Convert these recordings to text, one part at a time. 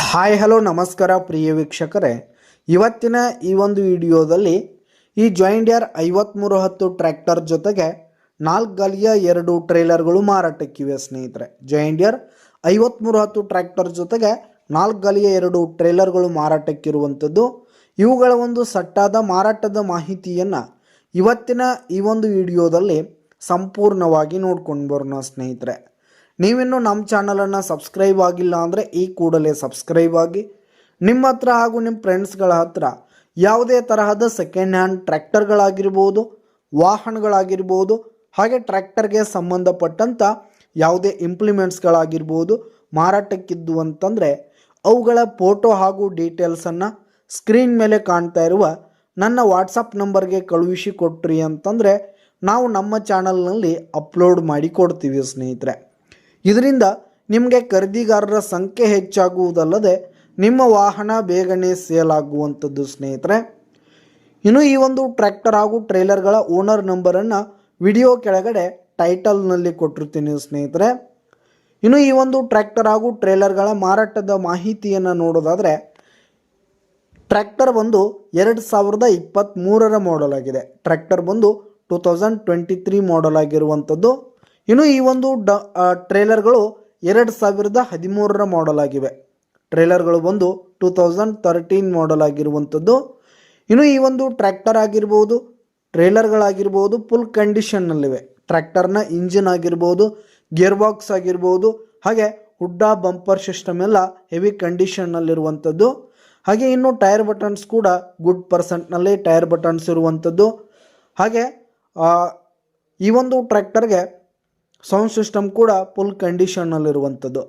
Hi hello ನಮಸ್ಕಾರ ಪ್ರಿಯ ವೀಕ್ಷಕರೇ, ಇವತ್ತಿನ ಈ ಒಂದು ವಿಡಿಯೋದಲ್ಲಿ ಈ ಜಾಯಿಂಡಿಯರ್ 5310 ಟ್ರ್ಯಾಕ್ಟರ್ ಜೊತೆಗೆ 4 ಗಾಲಿಯ 2 ಟ್ರೇಲರ್ಗಳು ಮಾರಾಟಕ್ಕಿವೆ ಸ್ನೇಹಿತರೆ. ಜಾಯಿಂಡಿಯರ್ 5310 ಟ್ರ್ಯಾಕ್ಟರ್ ಜೊತೆಗೆ 4 ಗಾಲಿಯ 2 ಟ್ರೇಲರ್ಗಳು ಮಾರಾಟಕ್ಕಿರುವಂಥದ್ದು. ಇವುಗಳ ಒಂದು ಸಟ್ಟಾದ ಮಾರಾಟದ ಮಾಹಿತಿಯನ್ನು ಇವತ್ತಿನ ಈ ಒಂದು ವಿಡಿಯೋದಲ್ಲಿ ಸಂಪೂರ್ಣವಾಗಿ ನೋಡ್ಕೊಂಡು ಬರೋಣ ಸ್ನೇಹಿತರೆ. ನೀವಿನ್ನೂ ನಮ್ಮ ಚಾನಲನ್ನು ಸಬ್ಸ್ಕ್ರೈಬ್ ಆಗಿಲ್ಲ ಅಂದರೆ ಈ ಕೂಡಲೇ ಸಬ್ಸ್ಕ್ರೈಬ್ ಆಗಿ, ನಿಮ್ಮ ಹತ್ರ ಹಾಗೂ ನಿಮ್ಮ ಫ್ರೆಂಡ್ಸ್ಗಳ ಹತ್ರ ಯಾವುದೇ ತರಹದ ಸೆಕೆಂಡ್ ಹ್ಯಾಂಡ್ ಟ್ರ್ಯಾಕ್ಟರ್ಗಳಾಗಿರ್ಬೋದು, ವಾಹನಗಳಾಗಿರ್ಬೋದು, ಹಾಗೆ ಟ್ರ್ಯಾಕ್ಟರ್ಗೆ ಸಂಬಂಧಪಟ್ಟಂಥ ಯಾವುದೇ ಇಂಪ್ಲಿಮೆಂಟ್ಸ್ಗಳಾಗಿರ್ಬೋದು ಮಾರಾಟಕ್ಕಿದ್ದು ಅಂತಂದರೆ ಅವುಗಳ ಫೋಟೋ ಹಾಗೂ ಡೀಟೇಲ್ಸನ್ನು ಸ್ಕ್ರೀನ್ ಮೇಲೆ ಕಾಣ್ತಾ ಇರುವ ನನ್ನ ವಾಟ್ಸಪ್ ನಂಬರ್ಗೆ ಕಳುಹಿಸಿ ಕೊಟ್ರಿ ಅಂತಂದರೆ ನಾವು ನಮ್ಮ ಚಾನಲ್ನಲ್ಲಿ ಅಪ್ಲೋಡ್ ಮಾಡಿ ಕೊಡ್ತೀವಿ ಸ್ನೇಹಿತರೆ. ಇದರಿಂದ ನಿಮಗೆ ಖರೀದಿಗಾರರ ಸಂಖ್ಯೆ ಹೆಚ್ಚಾಗುವುದಲ್ಲದೆ ನಿಮ್ಮ ವಾಹನ ಬೇಗನೆ ಸೇಲ್ ಆಗುವಂಥದ್ದು ಸ್ನೇಹಿತರೆ. ಇನ್ನು ಈ ಒಂದು ಟ್ರ್ಯಾಕ್ಟರ್ ಹಾಗೂ ಟ್ರೇಲರ್ಗಳ ಓನರ್ ನಂಬರನ್ನು ವಿಡಿಯೋ ಕೆಳಗಡೆ ಟೈಟಲ್ನಲ್ಲಿ ಕೊಟ್ಟಿರ್ತೀನಿ ಸ್ನೇಹಿತರೆ. ಇನ್ನು ಈ ಒಂದು ಟ್ರ್ಯಾಕ್ಟರ್ ಹಾಗೂ ಟ್ರೇಲರ್ಗಳ ಮಾರಾಟದ ಮಾಹಿತಿಯನ್ನು ನೋಡೋದಾದರೆ, ಟ್ರ್ಯಾಕ್ಟರ್ ಬಂದು 2023ರ ಮಾಡೆಲ್ ಆಗಿದೆ. ಟ್ರ್ಯಾಕ್ಟರ್ ಬಂದು 2023 ಮಾಡೆಲ್ ಆಗಿರುವಂಥದ್ದು. ಇನ್ನು ಈ ಒಂದು ಟ್ರೇಲರ್ಗಳು 2013ರ ಮಾಡೆಲ್ ಆಗಿವೆ. ಟ್ರೇಲರ್ಗಳು ಬಂದು 2013 ಮಾಡೆಲ್ ಆಗಿರುವಂಥದ್ದು. ಇನ್ನು ಈ ಒಂದು ಟ್ರ್ಯಾಕ್ಟರ್ ಆಗಿರ್ಬೋದು, ಟ್ರೇಲರ್ಗಳಾಗಿರ್ಬೋದು ಫುಲ್ ಕಂಡೀಷನ್ನಲ್ಲಿವೆ. ಟ್ರ್ಯಾಕ್ಟರ್ನ ಇಂಜಿನ್ ಆಗಿರ್ಬೋದು, ಗೇರ್ ಬಾಕ್ಸ್ ಆಗಿರ್ಬೋದು, ಹಾಗೆ ಹುಡ್ಡ ಬಂಪರ್ ಸಿಸ್ಟಮ್ ಎಲ್ಲ ಹೆವಿ ಕಂಡೀಷನ್ನಲ್ಲಿರುವಂಥದ್ದು. ಹಾಗೆ ಇನ್ನು ಟೈರ್ ಬಟನ್ಸ್ ಕೂಡ ಗುಡ್ ಪರ್ಸೆಂಟ್ನಲ್ಲಿ ಟೈರ್ ಬಟನ್ಸ್ ಇರುವಂಥದ್ದು. ಹಾಗೆ ಈ ಒಂದು ಟ್ರ್ಯಾಕ್ಟರ್ಗೆ ಸೌಂಡ್ ಸಿಸ್ಟಮ್ ಕೂಡ ಫುಲ್ ಕಂಡೀಷನ್ನಲ್ಲಿರುವಂಥದ್ದು.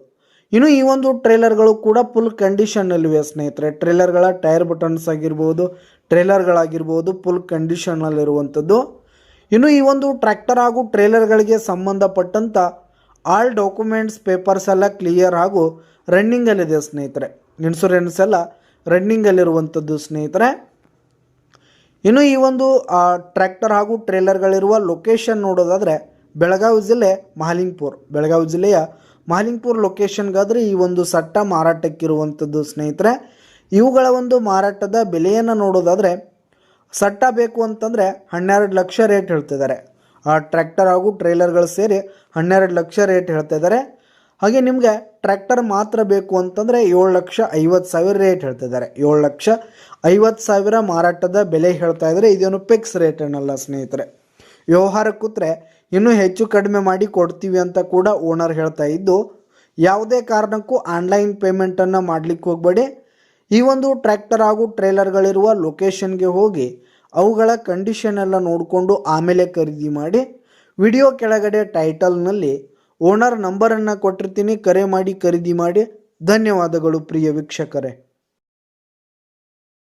ಇನ್ನು ಈ ಒಂದು ಟ್ರೇಲರ್ಗಳು ಕೂಡ ಫುಲ್ ಕಂಡೀಷನ್ನಲ್ಲಿವೆ ಸ್ನೇಹಿತರೆ. ಟ್ರೇಲರ್ಗಳ ಟೈರ್ ಬಟನ್ಸ್ ಆಗಿರ್ಬೋದು, ಟ್ರೇಲರ್ಗಳಾಗಿರ್ಬೋದು ಫುಲ್ ಕಂಡೀಷನ್ನಲ್ಲಿರುವಂಥದ್ದು. ಇನ್ನು ಈ ಒಂದು ಟ್ರ್ಯಾಕ್ಟರ್ ಹಾಗೂ ಟ್ರೇಲರ್ಗಳಿಗೆ ಸಂಬಂಧಪಟ್ಟಂಥ ಆಲ್ ಡಾಕ್ಯುಮೆಂಟ್ಸ್ ಪೇಪರ್ಸ್ ಎಲ್ಲ ಕ್ಲಿಯರ್ ಹಾಗೂ ರನ್ನಿಂಗಲ್ಲಿದೆ ಸ್ನೇಹಿತರೆ. ಇನ್ಶೂರೆನ್ಸ್ ಎಲ್ಲ ರನ್ನಿಂಗಲ್ಲಿರುವಂಥದ್ದು ಸ್ನೇಹಿತರೆ. ಇನ್ನು ಈ ಒಂದು ಟ್ರ್ಯಾಕ್ಟರ್ ಹಾಗೂ ಟ್ರೇಲರ್ಗಳಿರುವ ಲೊಕೇಶನ್ ನೋಡೋದಾದರೆ ಬೆಳಗಾವಿ ಜಿಲ್ಲೆ ಮಹಾಲಿಂಗಪುರ. ಬೆಳಗಾವಿ ಜಿಲ್ಲೆಯ ಮಹಾಲಿಂಗಪುರ ಲೊಕೇಶನ್ಗಾದರೆ ಈ ಒಂದು ಸಟ್ಟ ಮಾರಾಟಕ್ಕಿರುವಂಥದ್ದು ಸ್ನೇಹಿತರೆ. ಇವುಗಳ ಒಂದು ಮಾರಾಟದ ಬೆಲೆಯನ್ನು ನೋಡೋದಾದರೆ, ಸಟ್ಟ ಬೇಕು ಅಂತಂದರೆ 12 ಲಕ್ಷ ರೇಟ್ ಹೇಳ್ತಿದ್ದಾರೆ. ಟ್ರ್ಯಾಕ್ಟರ್ ಹಾಗೂ ಟ್ರೇಲರ್ಗಳು ಸೇರಿ 12 ಲಕ್ಷ ರೇಟ್ ಹೇಳ್ತಿದ್ದಾರೆ. ಹಾಗೆ ನಿಮಗೆ ಟ್ರ್ಯಾಕ್ಟರ್ ಮಾತ್ರ ಬೇಕು ಅಂತಂದರೆ 7,50,000 ರೇಟ್ ಹೇಳ್ತಿದ್ದಾರೆ. 7,50,000 ಮಾರಾಟದ ಬೆಲೆ ಹೇಳ್ತಾ ಇದ್ದಾರೆ. ಇದೇನು ಫಿಕ್ಸ್ ರೇಟ್ ಏನಲ್ಲ ಸ್ನೇಹಿತರೆ. ವ್ಯವಹಾರ ಕೂತ್ರೆ ಇನ್ನೂ ಹೆಚ್ಚು ಕಡಿಮೆ ಮಾಡಿ ಕೊಡ್ತೀವಿ ಅಂತ ಕೂಡ ಓನರ್ ಹೇಳ್ತಾ ಇದ್ದು, ಯಾವುದೇ ಕಾರಣಕ್ಕೂ ಆನ್ಲೈನ್ ಪೇಮೆಂಟನ್ನು ಮಾಡಲಿಕ್ಕೆ ಹೋಗಬೇಡಿ. ಈ ಒಂದು ಟ್ರ್ಯಾಕ್ಟರ್ ಹಾಗೂ ಟ್ರೇಲರ್ಗಳಿರುವ ಲೊಕೇಶನ್ಗೆ ಹೋಗಿ ಅವುಗಳ ಕಂಡೀಷನ್ ಎಲ್ಲ ನೋಡಿಕೊಂಡು ಆಮೇಲೆ ಖರೀದಿ ಮಾಡಿ. ವಿಡಿಯೋ ಕೆಳಗಡೆ ಟೈಟಲ್ನಲ್ಲಿ ಓನರ್ ನಂಬರನ್ನು ಕೊಟ್ಟಿರ್ತೀನಿ, ಕರೆ ಮಾಡಿ ಖರೀದಿ ಮಾಡಿ. ಧನ್ಯವಾದಗಳು ಪ್ರಿಯ ವೀಕ್ಷಕರೇ.